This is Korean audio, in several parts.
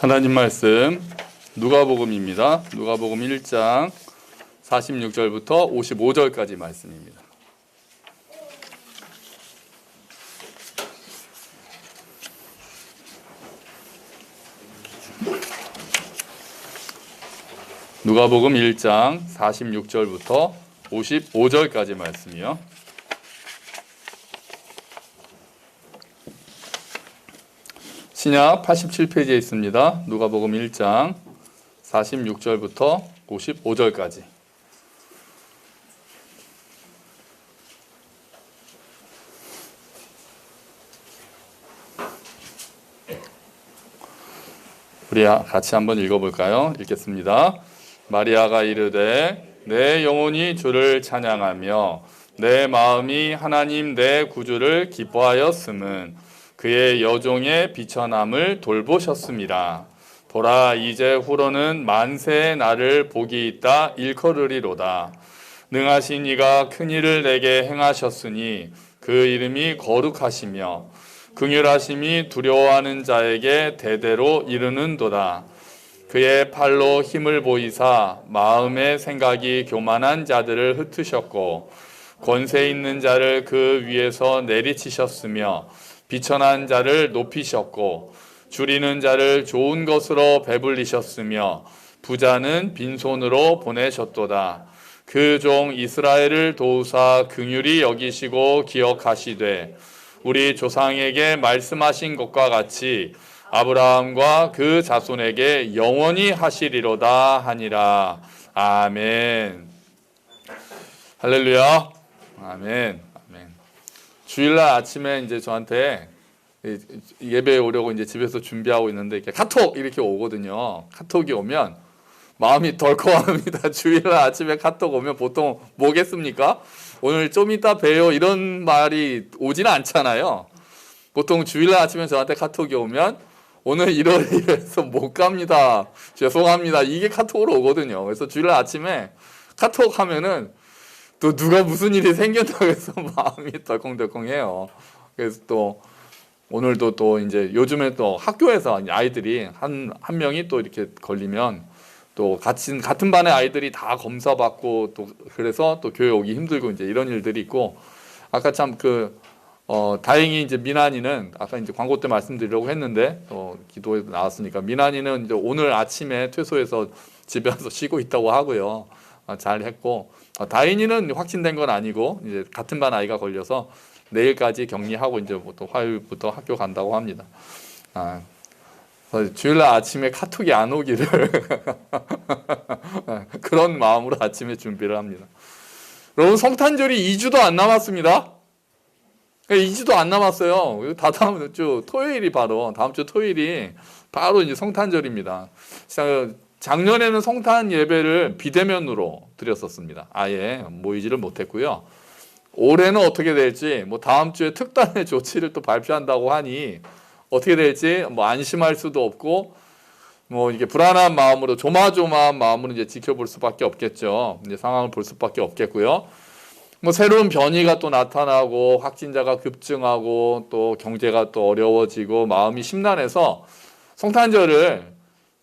하나님 말씀 누가복음입니다. 누가복음 1장 46절부터 55절까지 말씀입니다. 누가복음 1장 46절부터 55절까지 말씀이요. 신약 87페이지에 있습니다. 누가복음 1장 46절부터 55절까지. 우리 같이 한번 읽어볼까요? 읽겠습니다. 마리아가 이르되 내 영혼이 주를 찬양하며 내 마음이 하나님 내 구주를 기뻐하였음은 그의 여종의 비천함을 돌보셨습니다. 보라 이제 후로는 만세의 날을 복이 있다 일컬으리로다. 능하신 이가 큰 일을 내게 행하셨으니 그 이름이 거룩하시며 긍휼하심이 두려워하는 자에게 대대로 이르는도다. 그의 팔로 힘을 보이사 마음의 생각이 교만한 자들을 흩으셨고 권세 있는 자를 그 위에서 내리치셨으며 비천한 자를 높이셨고 줄이는 자를 좋은 것으로 배불리셨으며 부자는 빈손으로 보내셨도다. 그 종 이스라엘을 도우사 긍휼히 여기시고 기억하시되 우리 조상에게 말씀하신 것과 같이 아브라함과 그 자손에게 영원히 하시리로다 하니라. 아멘. 할렐루야. 아멘. 주일날 아침에 이제 저한테 예배에 오려고 이제 집에서 준비하고 있는데 이렇게 카톡 이렇게 오거든요. 카톡이 오면 마음이 덜컥합니다. 주일날 아침에 카톡 오면 보통 뭐겠습니까? 오늘 좀 이따 봬요 이런 말이 오지는 않잖아요. 보통 주일날 아침에 저한테 카톡이 오면 오늘 일요일에서 못 갑니다. 죄송합니다. 이게 카톡으로 오거든요. 그래서 주일날 아침에 카톡 하면은 또 누가 무슨 일이 생겼다고 해서 마음이 덜컹덜컹해요. 그래서 또 오늘도 또 이제 요즘에 또 학교에서 아이들이 한 명이 또 이렇게 걸리면 또 같은 반의 아이들이 다 검사받고 또 그래서 또 교회 오기 힘들고 이제 이런 일들이 있고 아까 참 다행히 이제 민환이는 아까 이제 광고 때 말씀드리려고 했는데 기도에 나왔으니까 민환이는 이제 오늘 아침에 퇴소해서 집에 와서 쉬고 있다고 하고요. 잘 했고 다인이는 확진된 건 아니고 이제 같은 반 아이가 걸려서 내일까지 격리하고 이제 또 화요일부터 학교 간다고 합니다. 주일날 아침에 카톡이 안 오기를 그런 마음으로 아침에 준비를 합니다. 여러분 성탄절이 2주도 안 남았습니다. 2주도 안 남았어요. 다음 주 토요일이 다음 주 토요일이 바로 이제 성탄절입니다. 작년에는 성탄 예배를 비대면으로 드렸었습니다. 아예 모이지를 못했고요. 올해는 어떻게 될지 다음 주에 특단의 조치를 또 발표한다고 하니 어떻게 될지 안심할 수도 없고 이게 불안한 마음으로 조마조마한 마음으로 이제 지켜볼 수밖에 없겠죠. 이제 상황을 볼 수밖에 없겠고요. 새로운 변이가 또 나타나고 확진자가 급증하고 또 경제가 또 어려워지고 마음이 심란해서 성탄절을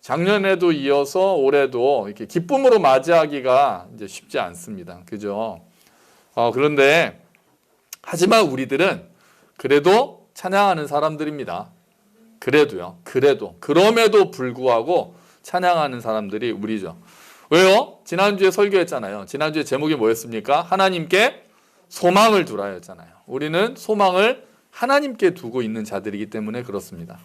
작년에도 이어서 올해도 이렇게 기쁨으로 맞이하기가 이제 쉽지 않습니다. 그죠? 그런데 하지만 우리들은 그래도 찬양하는 사람들입니다. 그럼에도 불구하고 찬양하는 사람들이 우리죠. 왜요? 지난주에 설교했잖아요. 지난주에 제목이 뭐였습니까? 하나님께 소망을 두라였잖아요. 우리는 소망을 하나님께 두고 있는 자들이기 때문에 그렇습니다.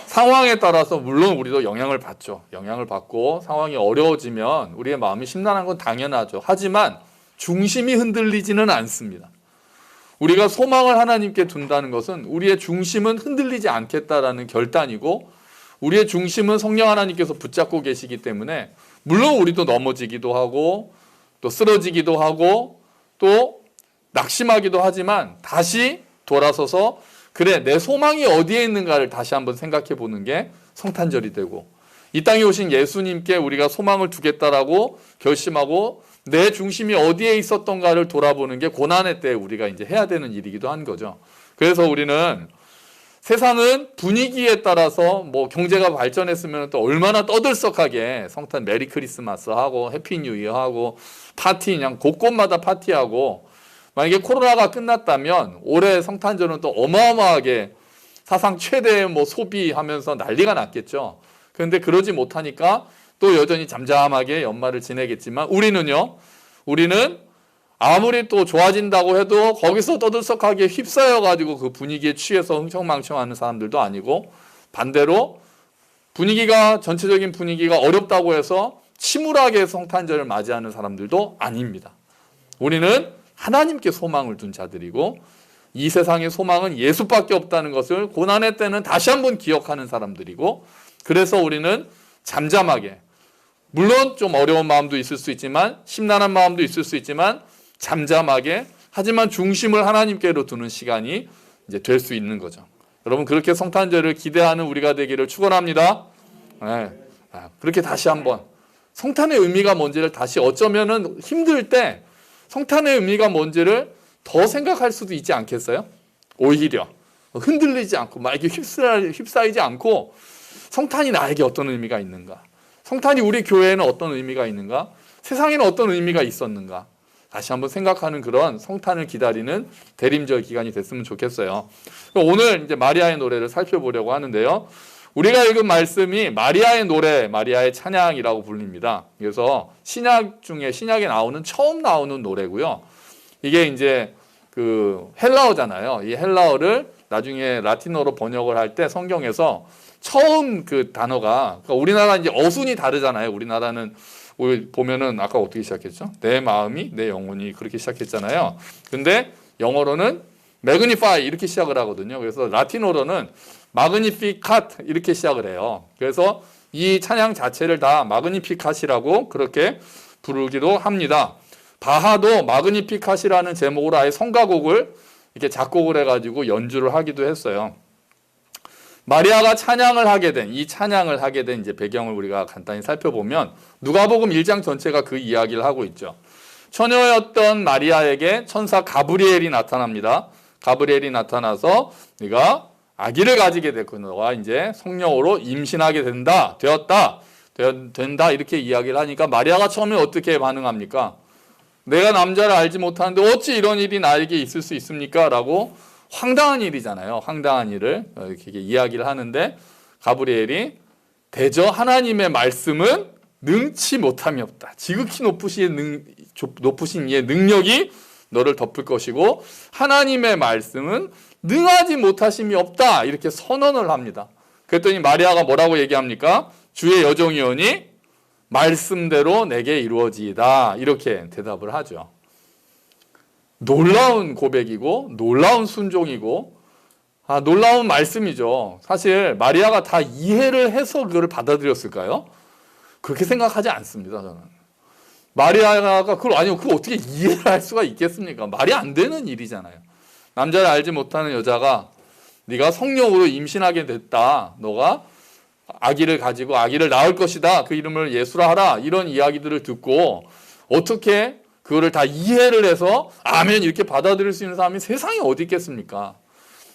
상황에 따라서 물론 우리도 영향을 받죠. 영향을 받고 상황이 어려워지면 우리의 마음이 심란한 건 당연하죠. 하지만 중심이 흔들리지는 않습니다. 우리가 소망을 하나님께 둔다는 것은 우리의 중심은 흔들리지 않겠다라는 결단이고 우리의 중심은 성령 하나님께서 붙잡고 계시기 때문에 물론 우리도 넘어지기도 하고 또 쓰러지기도 하고 또 낙심하기도 하지만 다시 돌아서서 그래 내 소망이 어디에 있는가를 다시 한번 생각해 보는 게 성탄절이 되고 이 땅에 오신 예수님께 우리가 소망을 두겠다라고 결심하고 내 중심이 어디에 있었던가를 돌아보는 게 고난의 때 우리가 이제 해야 되는 일이기도 한 거죠. 그래서 우리는 세상은 분위기에 따라서 뭐 경제가 발전했으면 또 얼마나 떠들썩하게 성탄 메리 크리스마스 하고 해피 뉴 이어 하고 파티 그냥 곳곳마다 파티하고, 만약에 코로나가 끝났다면 올해 성탄절은 또 어마어마하게 사상 최대의 뭐 소비하면서 난리가 났겠죠. 그런데 그러지 못하니까 또 여전히 잠잠하게 연말을 지내겠지만, 우리는 아무리 또 좋아진다고 해도 거기서 떠들썩하게 휩싸여가지고 그 분위기에 취해서 흥청망청하는 사람들도 아니고, 반대로 전체적인 분위기가 어렵다고 해서 침울하게 성탄절을 맞이하는 사람들도 아닙니다. 우리는 하나님께 소망을 둔 자들이고, 이 세상의 소망은 예수밖에 없다는 것을 고난의 때는 다시 한번 기억하는 사람들이고, 그래서 우리는 잠잠하게, 물론 좀 어려운 마음도 있을 수 있지만, 심란한 마음도 있을 수 있지만 잠잠하게, 하지만 중심을 하나님께로 두는 시간이 이제 될 수 있는 거죠. 여러분, 그렇게 성탄절을 기대하는 우리가 되기를 축원합니다. 네. 그렇게 다시 한번 성탄의 의미가 뭔지를 다시, 어쩌면은 힘들 때 성탄의 의미가 뭔지를 더 생각할 수도 있지 않겠어요? 오히려 흔들리지 않고 막 이렇게 휩싸이지 않고, 성탄이 나에게 어떤 의미가 있는가? 성탄이 우리 교회에는 어떤 의미가 있는가? 세상에는 어떤 의미가 있었는가? 다시 한번 생각하는 그런 성탄을 기다리는 대림절 기간이 됐으면 좋겠어요. 오늘 이제 마리아의 노래를 살펴보려고 하는데요. 우리가 읽은 말씀이 마리아의 노래, 마리아의 찬양이라고 불립니다. 그래서 신약에 나오는, 처음 나오는 노래고요. 이게 이제 그 헬라어잖아요. 이 헬라어를 나중에 라틴어로 번역을 할 때 성경에서 처음 그 단어가, 그러니까 우리나라 이제 어순이 다르잖아요. 우리나라는 보면은 아까 어떻게 시작했죠? 내 마음이 내 영혼이, 그렇게 시작했잖아요. 근데 영어로는 magnify 이렇게 시작을 하거든요. 그래서 라틴어로는 magnificat 이렇게 시작을 해요. 그래서 이 찬양 자체를 다 magnificat이라고 그렇게 부르기도 합니다. 바하도 magnificat이라는 제목으로 아예 성가곡을 이렇게 작곡을 해가지고 연주를 하기도 했어요. 마리아가 찬양을 하게 된 이제 배경을 우리가 간단히 살펴보면, 누가복음 1장 전체가 그 이야기를 하고 있죠. 처녀였던 마리아에게 천사 가브리엘이 나타납니다. 가브리엘이 나타나서 네가 아기를 가지게 됐고, 너가 이제 성령으로 임신하게 된다 이렇게 이야기를 하니까, 마리아가 처음에 어떻게 반응합니까? 내가 남자를 알지 못하는데 어찌 이런 일이 나에게 있을 수 있습니까? 라고, 황당한 일이잖아요. 황당한 일을 이렇게 이야기를 하는데, 가브리엘이 대저 하나님의 말씀은 능치 못함이 없다. 지극히 높으신 이의 능력이 너를 덮을 것이고 하나님의 말씀은 능하지 못하심이 없다. 이렇게 선언을 합니다. 그랬더니 마리아가 뭐라고 얘기합니까? 주의 여종이오니 말씀대로 내게 이루어지이다. 이렇게 대답을 하죠. 놀라운 고백이고 놀라운 순종이고 놀라운 말씀이죠. 사실 마리아가 다 이해를 해서 그걸 받아들였을까요? 그렇게 생각하지 않습니다. 저는 마리아가 그걸 어떻게 이해를 할 수가 있겠습니까? 말이 안 되는 일이잖아요. 남자를 알지 못하는 여자가 네가 성령으로 임신하게 됐다. 너가 아기를 가지고 아기를 낳을 것이다. 그 이름을 예수라 하라. 이런 이야기들을 듣고 어떻게 그거를 다 이해를 해서 아멘 이렇게 받아들일 수 있는 사람이 세상에 어디 있겠습니까?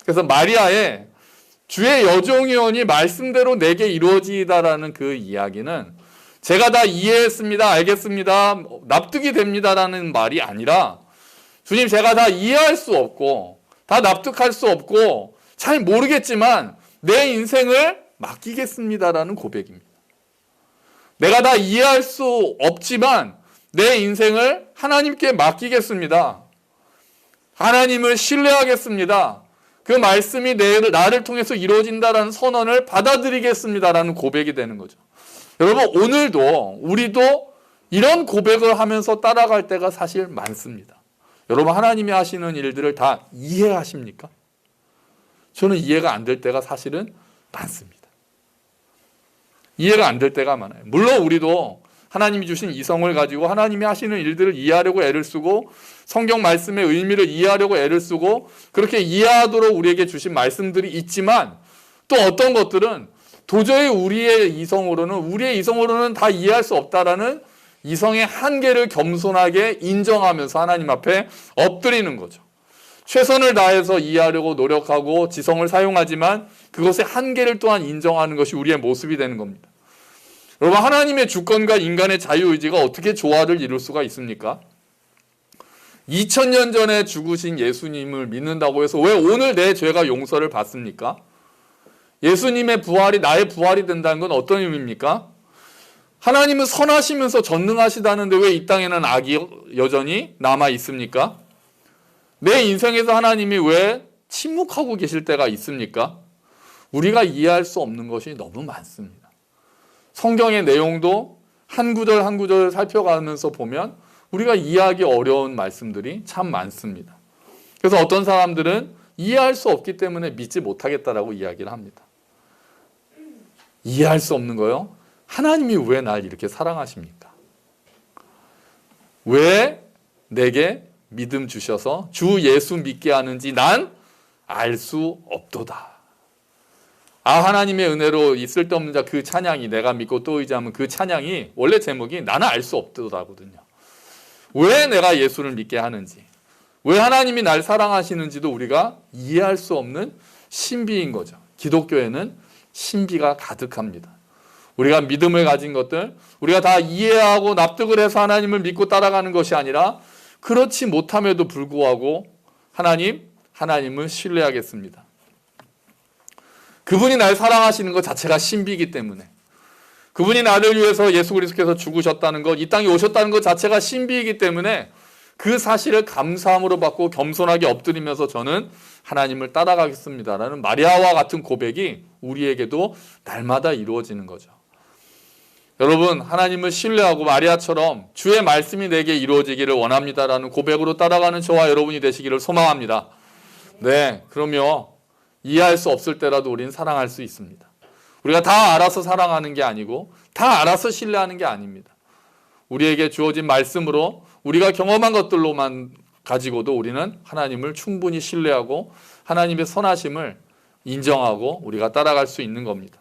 그래서 마리아의 주의 여종이오니 말씀대로 내게 이루어지이다라는 그 이야기는 제가 다 이해했습니다, 알겠습니다, 납득이 됩니다라는 말이 아니라, 주님 제가 다 이해할 수 없고 다 납득할 수 없고 잘 모르겠지만 내 인생을 맡기겠습니다라는 고백입니다. 내가 다 이해할 수 없지만 내 인생을 하나님께 맡기겠습니다. 하나님을 신뢰하겠습니다. 그 말씀이 나를 통해서 이루어진다라는 선언을 받아들이겠습니다라는 고백이 되는 거죠. 여러분, 오늘도 우리도 이런 고백을 하면서 따라갈 때가 사실 많습니다. 여러분, 하나님이 하시는 일들을 다 이해하십니까? 저는 이해가 안 될 때가 사실은 많습니다. 이해가 안 될 때가 많아요. 물론 우리도 하나님이 주신 이성을 가지고 하나님이 하시는 일들을 이해하려고 애를 쓰고 성경 말씀의 의미를 이해하려고 애를 쓰고 그렇게 이해하도록 우리에게 주신 말씀들이 있지만, 또 어떤 것들은 도저히 우리의 이성으로는 다 이해할 수 없다라는 이성의 한계를 겸손하게 인정하면서 하나님 앞에 엎드리는 거죠. 최선을 다해서 이해하려고 노력하고 지성을 사용하지만 그것의 한계를 또한 인정하는 것이 우리의 모습이 되는 겁니다. 여러분, 하나님의 주권과 인간의 자유의지가 어떻게 조화를 이룰 수가 있습니까? 2000년 전에 죽으신 예수님을 믿는다고 해서 왜 오늘 내 죄가 용서를 받습니까? 예수님의 부활이 나의 부활이 된다는 건 어떤 의미입니까? 하나님은 선하시면서 전능하시다는데 왜 이 땅에는 악이 여전히 남아 있습니까? 내 인생에서 하나님이 왜 침묵하고 계실 때가 있습니까? 우리가 이해할 수 없는 것이 너무 많습니다. 성경의 내용도 한 구절 한 구절 살펴가면서 보면 우리가 이해하기 어려운 말씀들이 참 많습니다. 그래서 어떤 사람들은 이해할 수 없기 때문에 믿지 못하겠다라고 이야기를 합니다. 이해할 수 없는 거요? 하나님이 왜 날 이렇게 사랑하십니까? 왜 내게 믿음 주셔서 주 예수 믿게 하는지 난 알 수 없도다. 하나님의 은혜로 이 쓸데없는 자 그 찬양이 내가 믿고 또 의지하면 그 찬양이 원래 제목이 나는 알 수 없도다거든요. 왜 내가 예수를 믿게 하는지, 왜 하나님이 날 사랑하시는지도 우리가 이해할 수 없는 신비인 거죠. 기독교에는 신비가 가득합니다. 우리가 믿음을 가진 것들, 우리가 다 이해하고 납득을 해서 하나님을 믿고 따라가는 것이 아니라 그렇지 못함에도 불구하고 하나님을 신뢰하겠습니다. 그분이 날 사랑하시는 것 자체가 신비이기 때문에, 그분이 나를 위해서 예수 그리스도께서 죽으셨다는 것, 이 땅에 오셨다는 것 자체가 신비이기 때문에 그 사실을 감사함으로 받고 겸손하게 엎드리면서 저는 하나님을 따라가겠습니다라는 마리아와 같은 고백이 우리에게도 날마다 이루어지는 거죠. 여러분, 하나님을 신뢰하고 마리아처럼 주의 말씀이 내게 이루어지기를 원합니다라는 고백으로 따라가는 저와 여러분이 되시기를 소망합니다. 네, 그러면 이해할 수 없을 때라도 우리는 사랑할 수 있습니다. 우리가 다 알아서 사랑하는 게 아니고 다 알아서 신뢰하는 게 아닙니다. 우리에게 주어진 말씀으로 우리가 경험한 것들로만 가지고도 우리는 하나님을 충분히 신뢰하고 하나님의 선하심을 인정하고 우리가 따라갈 수 있는 겁니다.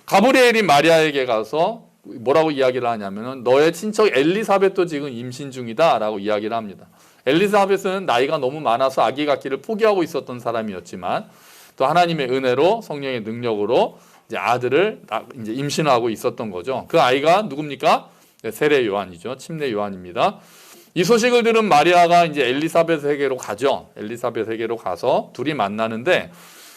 가브리엘이 마리아에게 가서 뭐라고 이야기를 하냐면 너의 친척 엘리사벳도 지금 임신 중이다 라고 이야기를 합니다. 엘리사벳은 나이가 너무 많아서 아기 갖기를 포기하고 있었던 사람이었지만 또 하나님의 은혜로 성령의 능력으로 이제 아들을 이제 임신하고 있었던 거죠. 그 아이가 누굽니까? 세례 요한이죠. 침례 요한입니다. 이 소식을 들은 마리아가 이제 엘리사벳에게로 가죠. 엘리사벳에게로 가서 둘이 만나는데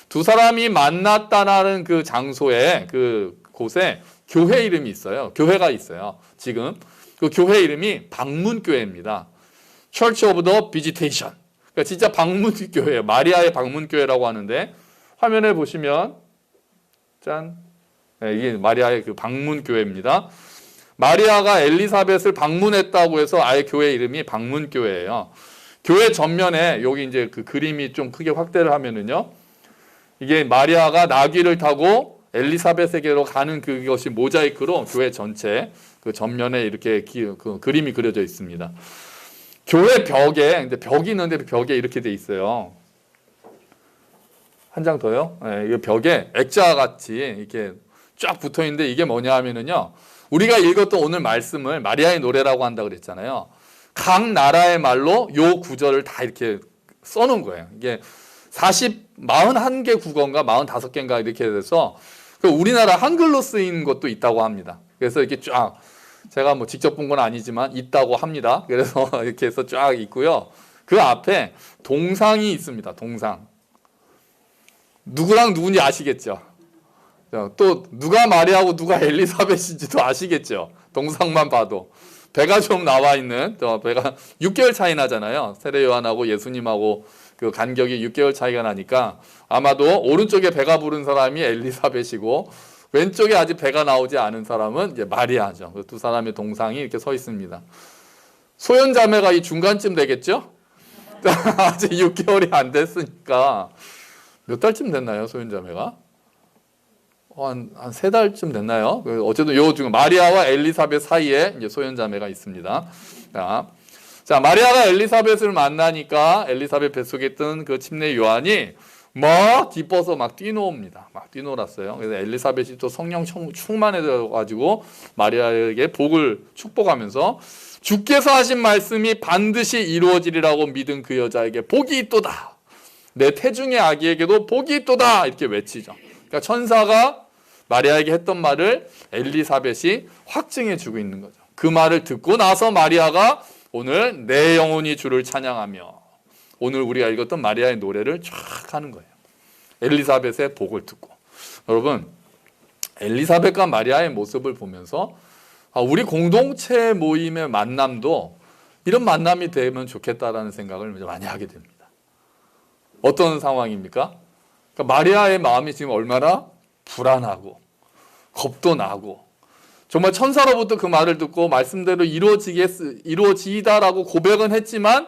두 사람이 만났다는 그 장소에 그 곳에 교회 이름이 있어요. 교회가 있어요. 지금 그 교회 이름이 방문교회입니다. Church of the Visitation. 그러니까 진짜 방문교회예요. 마리아의 방문교회라고 하는데 화면에 보시면 짠, 네, 이게 마리아의 그 방문교회입니다. 마리아가 엘리사벳을 방문했다고 해서 아예 교회 이름이 방문교회예요. 교회 전면에 여기 이제 그 그림이 좀 크게 확대를 하면은요, 이게 마리아가 나귀를 타고 엘리사벳에게로 가는 그것이 모자이크로 교회 전체 그 전면에 이렇게 그 그림이 그려져 있습니다. 교회 벽에, 근데 벽이 있는데 벽에 이렇게 돼 있어요. 한 장 더요? 네, 이 벽에 액자 같이 이렇게 쫙 붙어 있는데 이게 뭐냐 하면은요, 우리가 읽었던 오늘 말씀을 마리아의 노래라고 한다고 그랬잖아요. 각 나라의 말로 요 구절을 다 이렇게 써놓은 거예요. 이게 41개 국어인가 45개인가 이렇게 돼서 우리나라 한글로 쓰인 것도 있다고 합니다. 그래서 이렇게 쫙, 제가 뭐 직접 본 건 아니지만 있다고 합니다. 그래서 이렇게 해서 쫙 있고요. 그 앞에 동상이 있습니다. 동상. 누구랑 누군지 아시겠죠? 또 누가 마리아고 누가 엘리사벳인지도 아시겠죠? 동상만 봐도. 배가 좀 나와 있는, 배가 6개월 차이 나잖아요. 세례 요한하고 예수님하고 그 간격이 6개월 차이가 나니까 아마도 오른쪽에 배가 부른 사람이 엘리사벳이고 왼쪽에 아직 배가 나오지 않은 사람은 이제 마리아죠. 두 사람의 동상이 이렇게 서 있습니다. 소현자매가 이 중간쯤 되겠죠? 아직 6개월이 안 됐으니까 몇 달쯤 됐나요, 소현자매가? 한 3달쯤 됐나요? 어쨌든 요 중에 마리아와 엘리사벳 사이에 이제 소현자매가 있습니다. 자, 마리아가 엘리사벳을 만나니까 엘리사벳 뱃속에 있던 그 침례 요한이 막 기뻐서 막 뛰노옵니다. 막 뛰놀았어요. 그래서 엘리사벳이 또 성령 충만해져가지고 마리아에게 복을 축복하면서 주께서 하신 말씀이 반드시 이루어지리라고 믿은 그 여자에게 복이 있도다. 내 태중의 아기에게도 복이 있도다. 이렇게 외치죠. 그러니까 천사가 마리아에게 했던 말을 엘리사벳이 확증해 주고 있는 거죠. 그 말을 듣고 나서 마리아가 오늘 내 영혼이 주를 찬양하며, 오늘 우리가 읽었던 마리아의 노래를 쫙 하는 거예요. 엘리사벳의 복을 듣고. 여러분, 엘리사벳과 마리아의 모습을 보면서 우리 공동체 모임의 만남도 이런 만남이 되면 좋겠다라는 생각을 많이 하게 됩니다. 어떤 상황입니까? 그러니까 마리아의 마음이 지금 얼마나 불안하고 겁도 나고, 정말 천사로부터 그 말을 듣고 말씀대로 이루어지다라고 고백은 했지만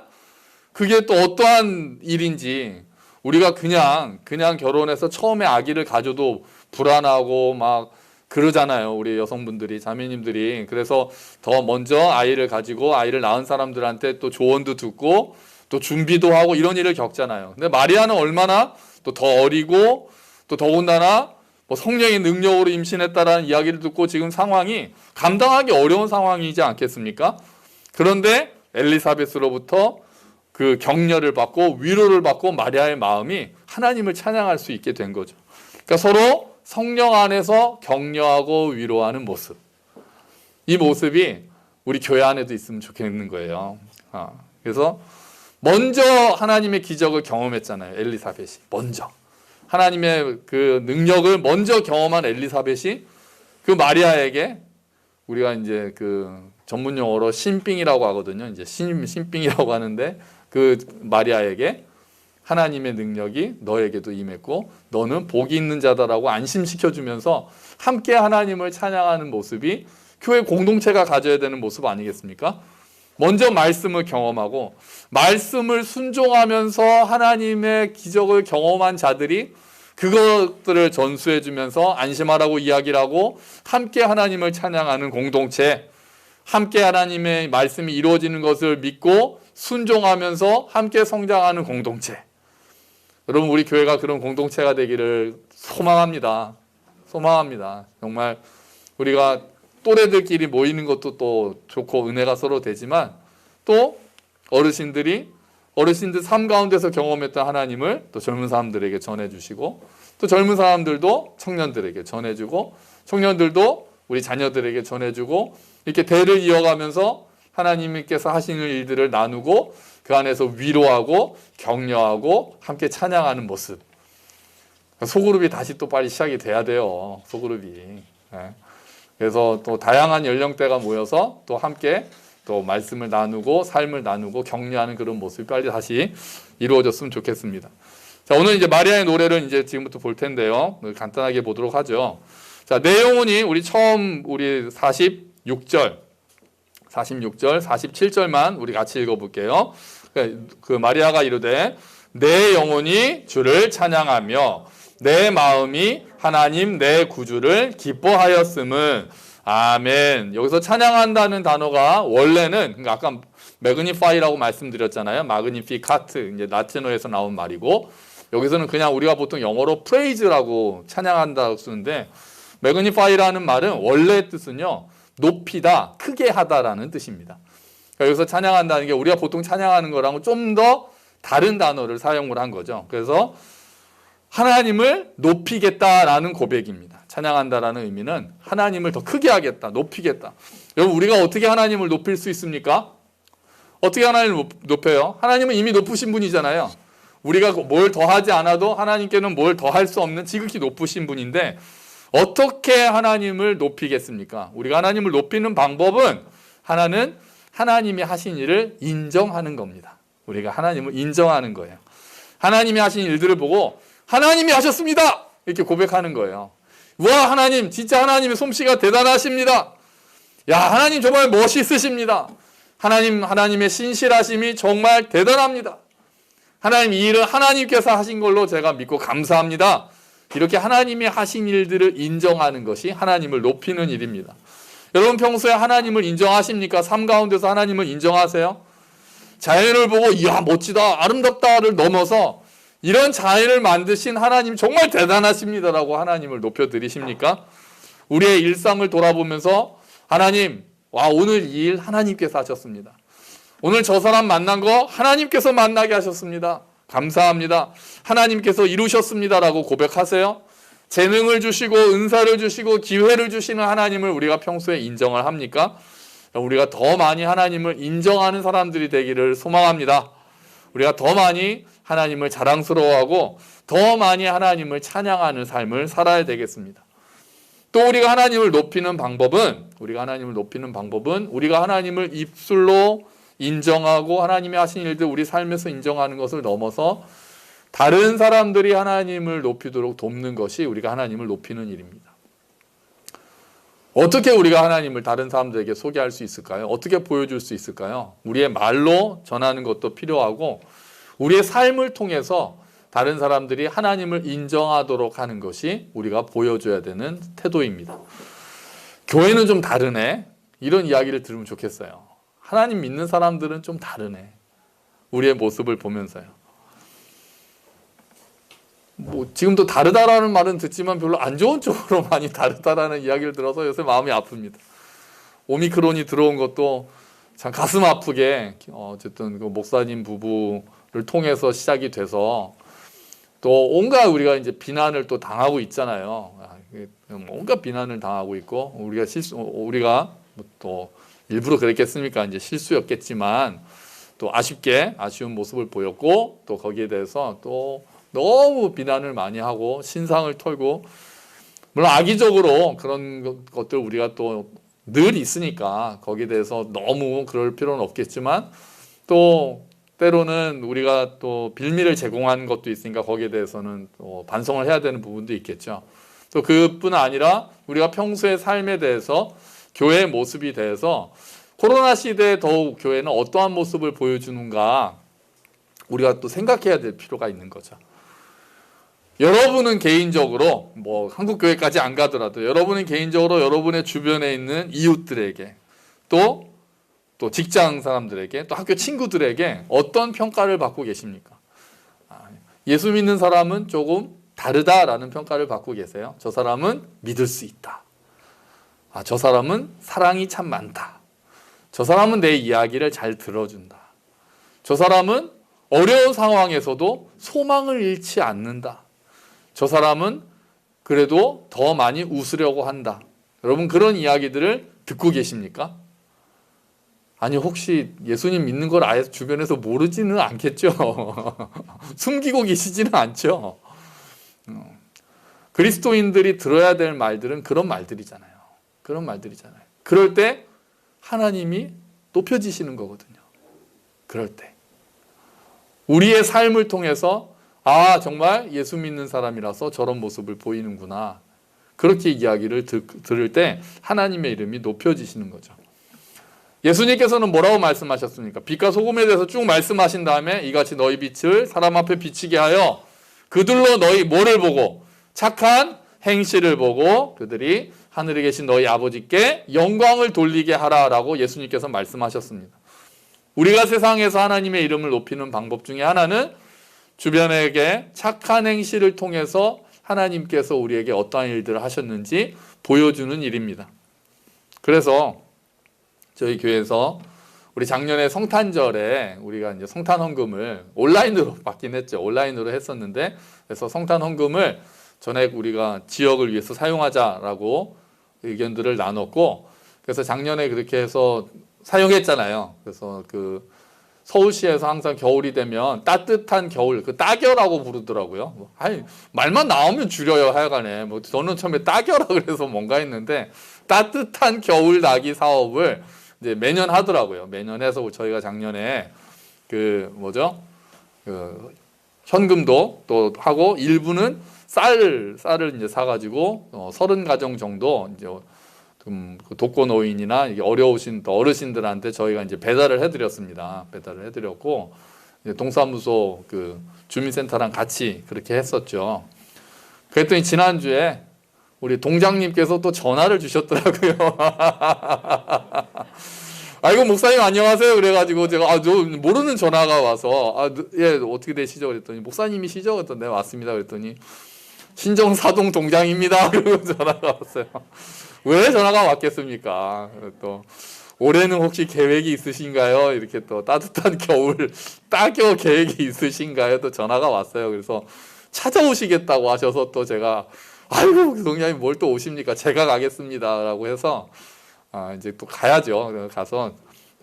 그게 또 어떠한 일인지, 우리가 그냥 결혼해서 처음에 아기를 가져도 불안하고 막 그러잖아요. 우리 여성분들이, 자매님들이. 그래서 더 먼저 아이를 가지고 아이를 낳은 사람들한테 또 조언도 듣고 또 준비도 하고 이런 일을 겪잖아요. 근데 마리아는 얼마나 또 더 어리고 또 더군다나 뭐 성령의 능력으로 임신했다라는 이야기를 듣고 지금 상황이 감당하기 어려운 상황이지 않겠습니까? 그런데 엘리사벳으로부터 그 격려를 받고 위로를 받고 마리아의 마음이 하나님을 찬양할 수 있게 된 거죠. 그러니까 서로 성령 안에서 격려하고 위로하는 모습, 이 모습이 우리 교회 안에도 있으면 좋겠는 거예요. 그래서 먼저 하나님의 기적을 경험했잖아요. 엘리사벳이 먼저 하나님의 그 능력을 먼저 경험한 엘리사벳이 그 마리아에게, 우리가 이제 그 전문 용어로 신빙이라고 하거든요. 이제 신빙이라고 하는데, 그 마리아에게 하나님의 능력이 너에게도 임했고 너는 복이 있는 자다라고 안심시켜주면서 함께 하나님을 찬양하는 모습이 교회 공동체가 가져야 되는 모습 아니겠습니까? 먼저 말씀을 경험하고 말씀을 순종하면서 하나님의 기적을 경험한 자들이 그것들을 전수해 주면서 안심하라고 이야기를 하고 함께 하나님을 찬양하는 공동체, 함께 하나님의 말씀이 이루어지는 것을 믿고 순종하면서 함께 성장하는 공동체. 여러분, 우리 교회가 그런 공동체가 되기를 소망합니다. 소망합니다. 정말 우리가 또래들끼리 모이는 것도 또 좋고 은혜가 서로 되지만, 또 어르신들 삶 가운데서 경험했던 하나님을 또 젊은 사람들에게 전해주시고, 또 젊은 사람들도 청년들에게 전해주고, 청년들도 우리 자녀들에게 전해주고, 이렇게 대를 이어가면서 하나님께서 하시는 일들을 나누고 그 안에서 위로하고 격려하고 함께 찬양하는 모습. 소그룹이 다시 또 빨리 시작이 돼야 돼요. 소그룹이. 그래서 또 다양한 연령대가 모여서 또 함께 또 말씀을 나누고 삶을 나누고 격려하는 그런 모습이 빨리 다시 이루어졌으면 좋겠습니다. 자, 오늘 이제 마리아의 노래를 이제 지금부터 볼 텐데요. 간단하게 보도록 하죠. 자, 내용은 우리 처음 우리 46절, 47절만 우리 같이 읽어볼게요. 그 마리아가 이르되 내 영혼이 주를 찬양하며 내 마음이 하나님 내 구주를 기뻐하였음은. 아멘. 여기서 찬양한다는 단어가 원래는, 그러니까 아까 매그니파이라고 말씀드렸잖아요. 마그니피카트, 이제 라틴어에서 나온 말이고, 여기서는 그냥 우리가 보통 영어로 프레이즈라고 찬양한다고 쓰는데, 매그니파이라는 말은 원래 뜻은요, 높이다, 크게 하다라는 뜻입니다. 그러니까 여기서 찬양한다는 게 우리가 보통 찬양하는 거랑은 좀 더 다른 단어를 사용을 한 거죠. 그래서 하나님을 높이겠다라는 고백입니다. 찬양한다라는 의미는 하나님을 더 크게 하겠다, 높이겠다. 여러분, 우리가 어떻게 하나님을 높일 수 있습니까? 어떻게 하나님을 높여요? 하나님은 이미 높으신 분이잖아요. 우리가 뭘 더하지 않아도 하나님께는 뭘 더할 수 없는 지극히 높으신 분인데 어떻게 하나님을 높이겠습니까? 우리가 하나님을 높이는 방법은 하나는 하나님이 하신 일을 인정하는 겁니다. 우리가 하나님을 인정하는 거예요. 하나님이 하신 일들을 보고 하나님이 하셨습니다! 이렇게 고백하는 거예요. 와, 하나님, 진짜 하나님의 솜씨가 대단하십니다. 야, 하나님 정말 멋있으십니다. 하나님의 신실하심이 정말 대단합니다. 하나님, 이 일을 하나님께서 하신 걸로 제가 믿고 감사합니다. 이렇게 하나님이 하신 일들을 인정하는 것이 하나님을 높이는 일입니다. 여러분, 평소에 하나님을 인정하십니까? 삶 가운데서 하나님을 인정하세요? 자연을 보고 이야, 멋지다, 아름답다를 넘어서 이런 자연을 만드신 하나님 정말 대단하십니다라고 하나님을 높여드리십니까? 우리의 일상을 돌아보면서 하나님, 와, 오늘 이 일 하나님께서 하셨습니다. 오늘 저 사람 만난 거 하나님께서 만나게 하셨습니다. 감사합니다. 하나님께서 이루셨습니다라고 고백하세요. 재능을 주시고 은사를 주시고 기회를 주시는 하나님을 우리가 평소에 인정을 합니까? 우리가 더 많이 하나님을 인정하는 사람들이 되기를 소망합니다. 우리가 더 많이 하나님을 자랑스러워하고 더 많이 하나님을 찬양하는 삶을 살아야 되겠습니다. 또 우리가 하나님을 높이는 방법은 우리가 하나님을 입술로 인정하고 하나님이 하신 일들 우리 삶에서 인정하는 것을 넘어서 다른 사람들이 하나님을 높이도록 돕는 것이 우리가 하나님을 높이는 일입니다. 어떻게 우리가 하나님을 다른 사람들에게 소개할 수 있을까요? 어떻게 보여줄 수 있을까요? 우리의 말로 전하는 것도 필요하고 우리의 삶을 통해서 다른 사람들이 하나님을 인정하도록 하는 것이 우리가 보여줘야 되는 태도입니다. 교회는 좀 다르네. 이런 이야기를 들으면 좋겠어요. 하나님 믿는 사람들은 좀 다르네. 우리의 모습을 보면서요. 지금도 다르다라는 말은 듣지만 별로 안 좋은 쪽으로 많이 다르다라는 이야기를 들어서 요새 마음이 아픕니다. 오미크론이 들어온 것도 참 가슴 아프게 어쨌든 그 목사님 부부를 통해서 시작이 돼서 또 온갖 우리가 이제 비난을 또 당하고 있잖아요. 온갖 비난을 당하고 있고 우리가 또 일부러 그랬겠습니까? 이제 실수였겠지만 또 아쉬운 모습을 보였고 또 거기에 대해서 또 너무 비난을 많이 하고 신상을 털고 물론 악의적으로 그런 것들 우리가 또 늘 있으니까 거기에 대해서 너무 그럴 필요는 없겠지만 또 때로는 우리가 또 빌미를 제공한 것도 있으니까 거기에 대해서는 또 반성을 해야 되는 부분도 있겠죠. 또 그뿐 아니라 우리가 평소의 삶에 대해서 교회의 모습이 대해서 코로나 시대에 더욱 교회는 어떠한 모습을 보여주는가 우리가 또 생각해야 될 필요가 있는 거죠. 여러분은 개인적으로 한국교회까지 안 가더라도 여러분은 개인적으로 여러분의 주변에 있는 이웃들에게 또 직장 사람들에게 또 학교 친구들에게 어떤 평가를 받고 계십니까? 예수 믿는 사람은 조금 다르다라는 평가를 받고 계세요. 저 사람은 믿을 수 있다. 저 사람은 사랑이 참 많다. 저 사람은 내 이야기를 잘 들어준다. 저 사람은 어려운 상황에서도 소망을 잃지 않는다. 저 사람은 그래도 더 많이 웃으려고 한다. 여러분 그런 이야기들을 듣고 계십니까? 아니 혹시 예수님 믿는 걸 아예 주변에서 모르지는 않겠죠? 숨기고 계시지는 않죠? 그리스도인들이 들어야 될 말들은 그런 말들이잖아요. 그럴 때 하나님이 높여지시는 거거든요. 그럴 때 우리의 삶을 통해서 정말 예수 믿는 사람이라서 저런 모습을 보이는구나. 그렇게 이야기를 들을 때 하나님의 이름이 높여지시는 거죠. 예수님께서는 뭐라고 말씀하셨습니까? 빛과 소금에 대해서 쭉 말씀하신 다음에 이같이 너희 빛을 사람 앞에 비치게 하여 그들로 너희 뭐를 보고 착한 행실을 보고 그들이 하늘에 계신 너희 아버지께 영광을 돌리게 하라라고 예수님께서 말씀하셨습니다. 우리가 세상에서 하나님의 이름을 높이는 방법 중에 하나는 주변에게 착한 행실을 통해서 하나님께서 우리에게 어떠한 일들을 하셨는지 보여주는 일입니다. 그래서 저희 교회에서 우리 작년에 성탄절에 우리가 이제 성탄 헌금을 온라인으로 받긴 했죠. 온라인으로 했었는데 그래서 성탄 헌금을 전액 우리가 지역을 위해서 사용하자라고 의견들을 나눴고 그래서 작년에 그렇게 해서 사용했잖아요. 그래서 서울시에서 항상 겨울이 되면 따뜻한 겨울, 따겨라고 부르더라고요. 말만 나오면 줄여요, 하여간에. 저는 처음에 따겨라 그래서 뭔가 했는데, 따뜻한 겨울 나기 사업을 이제 매년 하더라고요. 매년 해서 저희가 작년에 현금도 또 하고, 일부는 쌀을 이제 사가지고, 30가정 정도, 이제, 독거노인이나 어려우신 또 어르신들한테 저희가 이제 배달을 해드렸습니다. 배달을 해드렸고 동사무소 주민센터랑 같이 그렇게 했었죠. 그랬더니 지난주에 우리 동장님께서 또 전화를 주셨더라고요. 아이고 목사님 안녕하세요. 그래가지고 제가 모르는 전화가 와서 예 어떻게 되시죠? 그랬더니 목사님이시죠? 그랬더니 네 맞습니다. 그랬더니 신정사동 동장입니다. 그리고 전화가 왔어요. 왜 전화가 왔겠습니까? 또 올해는 혹시 계획이 있으신가요? 이렇게 또 따뜻한 겨울 따겨 계획이 있으신가요? 또 전화가 왔어요. 그래서 찾아오시겠다고 하셔서 또 제가 아이고 동장님 뭘 또 오십니까? 제가 가겠습니다라고 해서 이제 또 가야죠. 가서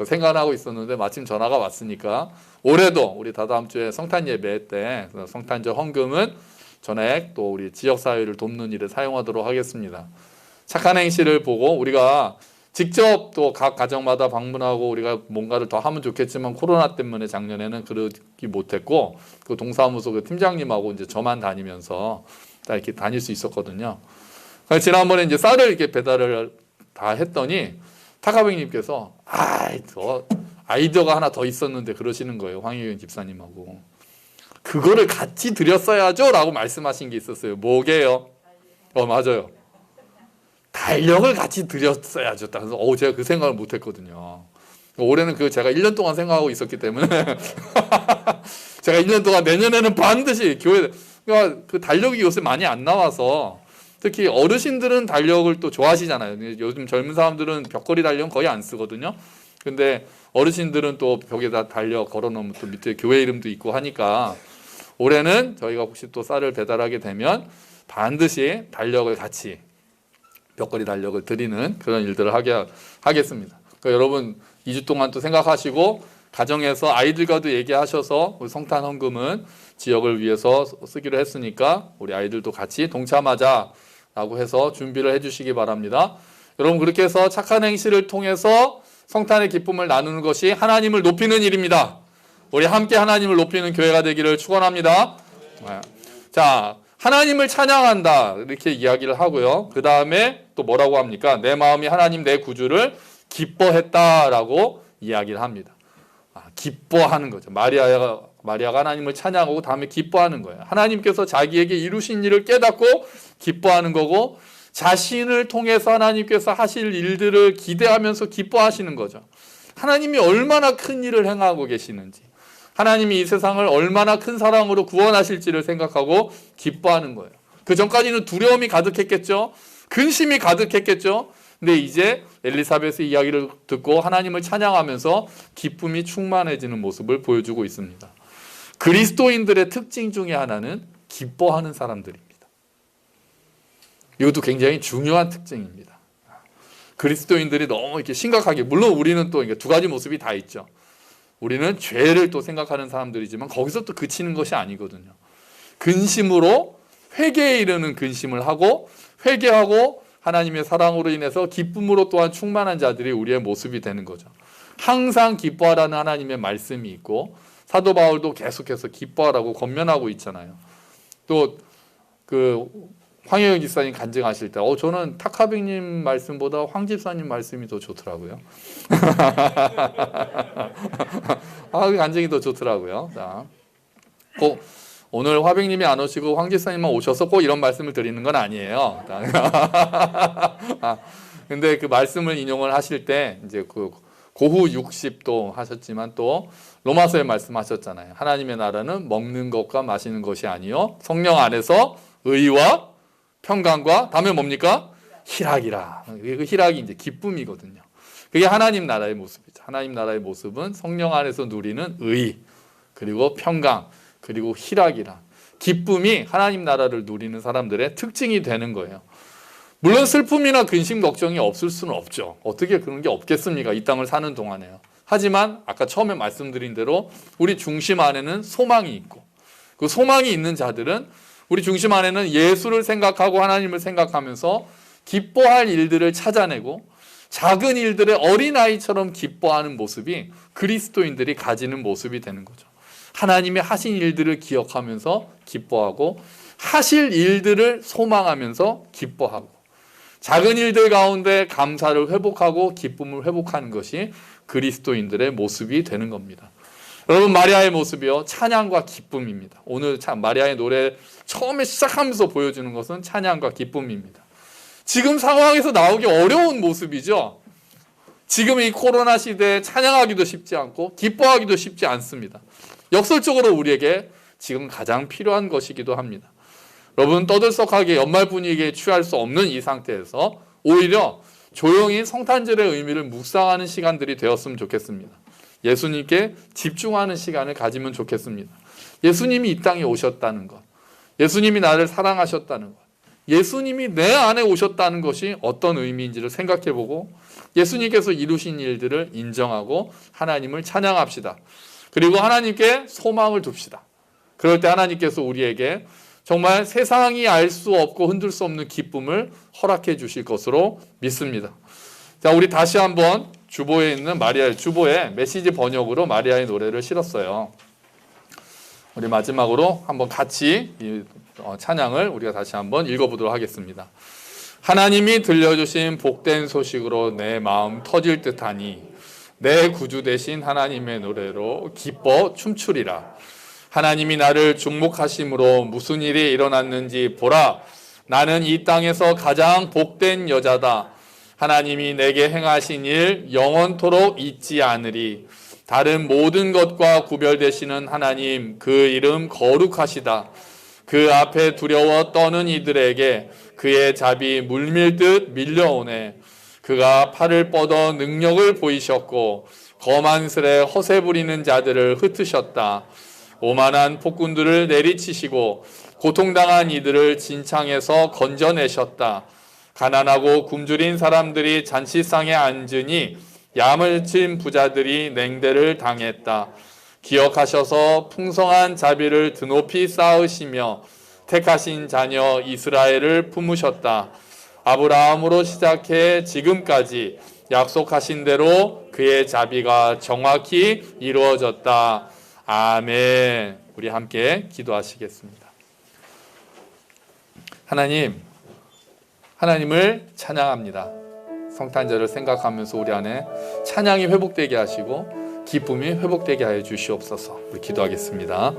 생각하고 있었는데 마침 전화가 왔으니까 올해도 우리 다다음 주에 성탄 예배 때 성탄절 헌금은 전액 또 우리 지역 사회를 돕는 일에 사용하도록 하겠습니다. 착한 행실을 보고 우리가 직접 또 각 가정마다 방문하고 우리가 뭔가를 더 하면 좋겠지만 코로나 때문에 작년에는 그러기 못했고 그 동사무소 그 팀장님하고 이제 저만 다니면서 다 이렇게 다닐 수 있었거든요. 지난번에 이제 쌀을 이렇게 배달을 다 했더니 타카백님께서 아이디어가 하나 더 있었는데 그러시는 거예요. 황희경 집사님하고. 그거를 같이 드렸어야죠 라고 말씀하신 게 있었어요. 뭐게요? 맞아요. 달력을 같이 드렸어야죠. 그래서 제가 그 생각을 못 했거든요. 올해는 그 제가 1년 동안 생각하고 있었기 때문에 제가 1년 동안 내년에는 반드시 교회 그러니까 그 달력이 요새 많이 안 나와서 특히 어르신들은 달력을 또 좋아하시잖아요. 요즘 젊은 사람들은 벽걸이 달력은 거의 안 쓰거든요. 근데 어르신들은 또 벽에다 달력 걸어놓으면 또 밑에 교회 이름도 있고 하니까 올해는 저희가 혹시 또 쌀을 배달하게 되면 반드시 달력을 같이 벽걸이 달력을 드리는 그런 일들을 하겠습니다. 그러니까 여러분 2주 동안 또 생각하시고 가정에서 아이들과도 얘기하셔서 우리 성탄 헌금은 지역을 위해서 쓰기로 했으니까 우리 아이들도 같이 동참하자라고 해서 준비를 해주시기 바랍니다. 여러분 그렇게 해서 착한 행실을 통해서 성탄의 기쁨을 나누는 것이 하나님을 높이는 일입니다. 우리 함께 하나님을 높이는 교회가 되기를 축원합니다. 자, 하나님을 찬양한다 이렇게 이야기를 하고요. 그 다음에 또 뭐라고 합니까? 내 마음이 하나님 내 구주를 기뻐했다라고 이야기를 합니다. 기뻐하는 거죠. 마리아가 하나님을 찬양하고 다음에 기뻐하는 거예요. 하나님께서 자기에게 이루신 일을 깨닫고 기뻐하는 거고 자신을 통해서 하나님께서 하실 일들을 기대하면서 기뻐하시는 거죠. 하나님이 얼마나 큰 일을 행하고 계시는지 하나님이 이 세상을 얼마나 큰 사랑으로 구원하실지를 생각하고 기뻐하는 거예요. 그 전까지는 두려움이 가득했겠죠. 근심이 가득했겠죠. 근데 이제 엘리사벳의 이야기를 듣고 하나님을 찬양하면서 기쁨이 충만해지는 모습을 보여주고 있습니다. 그리스도인들의 특징 중에 하나는 기뻐하는 사람들입니다. 이것도 굉장히 중요한 특징입니다. 그리스도인들이 너무 이렇게 심각하게 물론 우리는 또 두 가지 모습이 다 있죠. 우리는 죄를 또 생각하는 사람들이지만 거기서 또 그치는 것이 아니거든요. 근심으로 회개에 이르는 근심을 하고 회개하고 하나님의 사랑으로 인해서 기쁨으로 또한 충만한 자들이 우리의 모습이 되는 거죠. 항상 기뻐하라는 하나님의 말씀이 있고 사도 바울도 계속해서 기뻐하라고 권면하고 있잖아요. 또 그 황혜영 집사님 간증하실 때 저는 타카백님 말씀보다 황 집사님 말씀이 더 좋더라고요. 그 간증이 더 좋더라고요. 자, 꼭 오늘 화백님이 안 오시고 황 집사님만 오셔서 꼭 이런 말씀을 드리는 건 아니에요. 근데 그 말씀을 인용을 하실 때 이제 그 고후 60도 하셨지만 또 로마서에 말씀하셨잖아요. 하나님의 나라는 먹는 것과 마시는 것이 아니요 성령 안에서 의와 평강과 다음에 뭡니까? 희락이라. 그 희락이 이제 기쁨이거든요. 그게 하나님 나라의 모습이죠. 하나님 나라의 모습은 성령 안에서 누리는 의, 그리고 평강, 그리고 희락이라. 기쁨이 하나님 나라를 누리는 사람들의 특징이 되는 거예요. 물론 슬픔이나 근심, 걱정이 없을 수는 없죠. 어떻게 그런 게 없겠습니까? 이 땅을 사는 동안에요. 하지만 아까 처음에 말씀드린 대로 우리 중심 안에는 소망이 있고 그 소망이 있는 자들은 우리 중심 안에는 예수를 생각하고 하나님을 생각하면서 기뻐할 일들을 찾아내고 작은 일들의 어린아이처럼 기뻐하는 모습이 그리스도인들이 가지는 모습이 되는 거죠. 하나님이 하신 일들을 기억하면서 기뻐하고 하실 일들을 소망하면서 기뻐하고 작은 일들 가운데 감사를 회복하고 기쁨을 회복하는 것이 그리스도인들의 모습이 되는 겁니다. 여러분 마리아의 모습이요 찬양과 기쁨입니다. 오늘 참 마리아의 노래 처음에 시작하면서 보여주는 것은 찬양과 기쁨입니다. 지금 상황에서 나오기 어려운 모습이죠. 지금 이 코로나 시대에 찬양하기도 쉽지 않고 기뻐하기도 쉽지 않습니다. 역설적으로 우리에게 지금 가장 필요한 것이기도 합니다. 여러분 떠들썩하게 연말 분위기에 취할 수 없는 이 상태에서 오히려 조용히 성탄절의 의미를 묵상하는 시간들이 되었으면 좋겠습니다. 예수님께 집중하는 시간을 가지면 좋겠습니다. 예수님이 이 땅에 오셨다는 것, 예수님이 나를 사랑하셨다는 것, 예수님이 내 안에 오셨다는 것이 어떤 의미인지를 생각해보고 예수님께서 이루신 일들을 인정하고 하나님을 찬양합시다. 그리고 하나님께 소망을 둡시다. 그럴 때 하나님께서 우리에게 정말 세상이 알 수 없고 흔들 수 없는 기쁨을 허락해 주실 것으로 믿습니다. 자, 우리 다시 한번 주보에 있는 마리아의 주보에 메시지 번역으로 마리아의 노래를 실었어요. 우리 마지막으로 한번 같이 이 찬양을 우리가 다시 한번 읽어보도록 하겠습니다. 하나님이 들려주신 복된 소식으로 내 마음 터질 듯하니 내 구주 되신 하나님의 노래로 기뻐 춤추리라. 하나님이 나를 중목하심으로 무슨 일이 일어났는지 보라. 나는 이 땅에서 가장 복된 여자다. 하나님이 내게 행하신 일 영원토록 잊지 않으리. 다른 모든 것과 구별되시는 하나님, 그 이름 거룩하시다. 그 앞에 두려워 떠는 이들에게 그의 잡이 물밀듯 밀려오네. 그가 팔을 뻗어 능력을 보이셨고 거만스레 허세 부리는 자들을 흩으셨다. 오만한 폭군들을 내리치시고 고통당한 이들을 진창에서 건져내셨다. 가난하고 굶주린 사람들이 잔치상에 앉으니 야물친 부자들이 냉대를 당했다. 기억하셔서 풍성한 자비를 드높이 쌓으시며 택하신 자녀 이스라엘을 품으셨다. 아브라함으로 시작해 지금까지 약속하신 대로 그의 자비가 정확히 이루어졌다. 아멘. 우리 함께 기도하시겠습니다. 하나님을 찬양합니다. 성탄절을 생각하면서 우리 안에 찬양이 회복되게 하시고 기쁨이 회복되게 하여 주시옵소서. 우리 기도하겠습니다.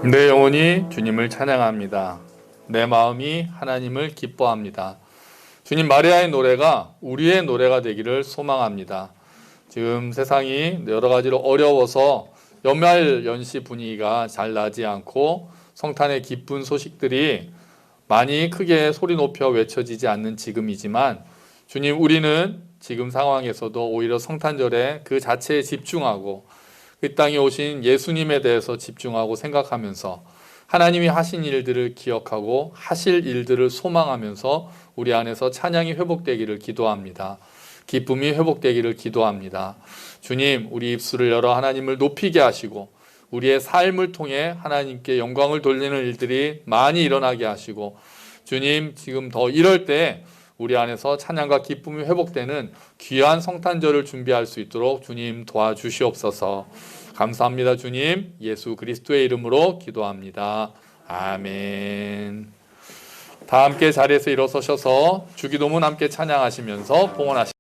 내 영혼이 주님을 찬양합니다. 내 마음이 하나님을 기뻐합니다. 주님, 마리아의 노래가 우리의 노래가 되기를 소망합니다. 지금 세상이 여러 가지로 어려워서 연말연시 분위기가 잘 나지 않고 성탄의 기쁜 소식들이 많이 크게 소리 높여 외쳐지지 않는 지금이지만 주님, 우리는 지금 상황에서도 오히려 성탄절에 그 자체에 집중하고 이 땅에 오신 예수님에 대해서 집중하고 생각하면서 하나님이 하신 일들을 기억하고 하실 일들을 소망하면서 우리 안에서 찬양이 회복되기를 기도합니다. 기쁨이 회복되기를 기도합니다. 주님, 우리 입술을 열어 하나님을 높이게 하시고 우리의 삶을 통해 하나님께 영광을 돌리는 일들이 많이 일어나게 하시고 주님, 지금 더 이럴 때 우리 안에서 찬양과 기쁨이 회복되는 귀한 성탄절을 준비할 수 있도록 주님 도와주시옵소서. 감사합니다. 주님, 예수 그리스도의 이름으로 기도합니다. 아멘. 다 함께 자리에서 일어서셔서 주기도문 함께 찬양하시면서 봉헌하시